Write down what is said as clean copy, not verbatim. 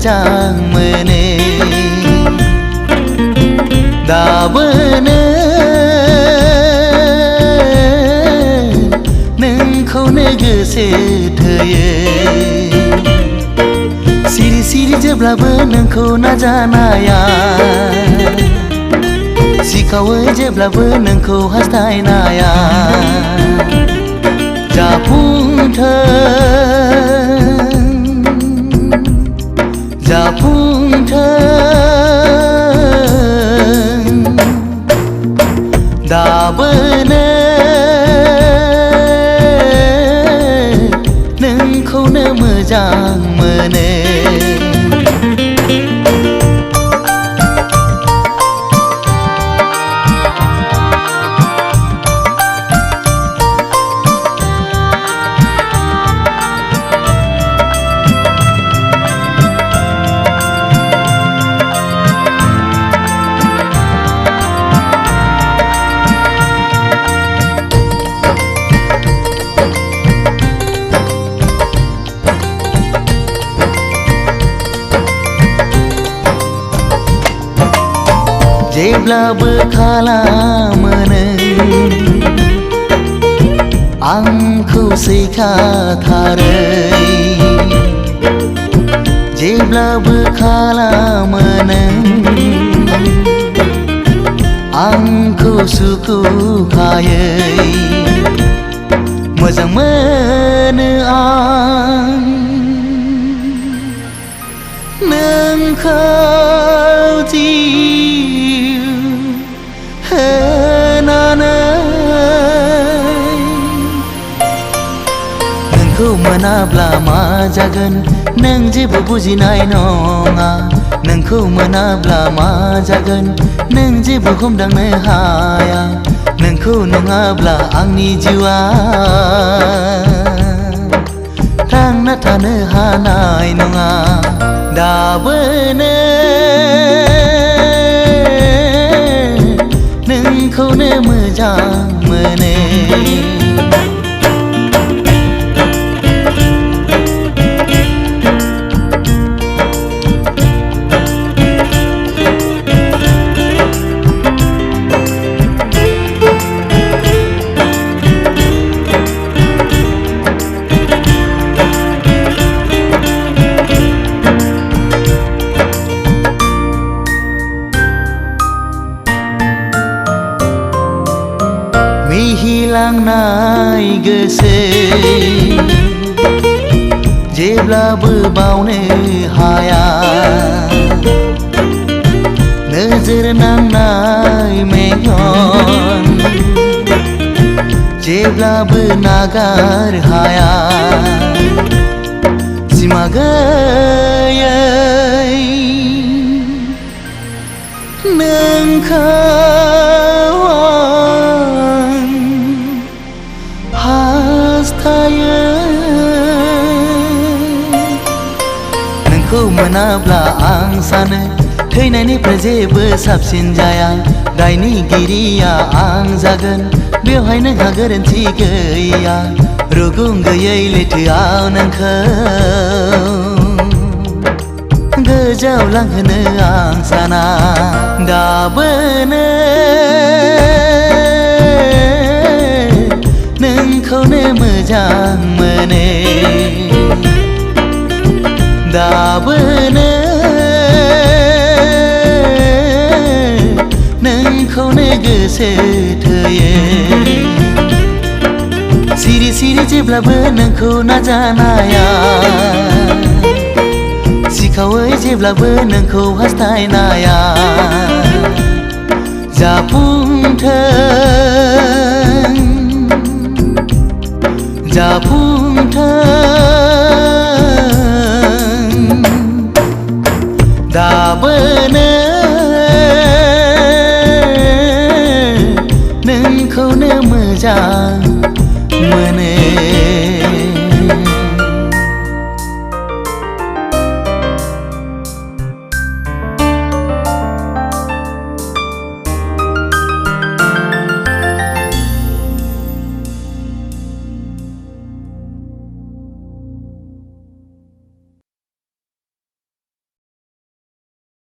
मोजां मोनो दाबोनो नोंखौनो गोसो थोयो सिरि सिरि जेब्लाबो नोंखौ नाजानाया सिखावो जेब्लाबो नोंखौ हास्थायनाया जाफुंथों दाबोनो नोंखौनो मोजां मोनो जेब्लाबो खालामो नों आंखौ सैखाथारै जेब्लाबो खालामो नों आंखौ सुखुखायै मोजां मोनो आं नोंखौ नोंखौ मोनाब्ला मा जागोन नों जेबो बुजिनाय नङा नोंखौ मोनाब्ला मा जागोन नों जेबो हमदांनो हाया नोंखौ नङाब्ला आंनि जिउआ थांना थानो हानाय नङा दाबोनो नोंखौनो मोजां मोनो मिहिलांनाय गोसो जेब्लाबो बावनो हाया नोजोर नांनाय मेगन जेब्लाबो नागार हाया सिमा गैयै नोंखौ नोंखौ मोनाब्ला आं सानो थैनायनिफ्राय जेबो साबसिन जाया दायनिगिरिया आं जागोन बेवहाय नोंहा गोरोन्थि गैया रुगुं गैयै लैथोआव नोंखौ गोजाव लांहोनो आं साना दाबोनो नोंखौनो मोजां मोनो दाबोनो नोंखौनो गोसो थोयो सिरि सिरि जेब्लाबो नोंखौ नाजानाया सिखावै जेब्लाबो नोंखौ हास्थायनाया जाफुंथों दाबोनो नोंखौनो मोजां मोनो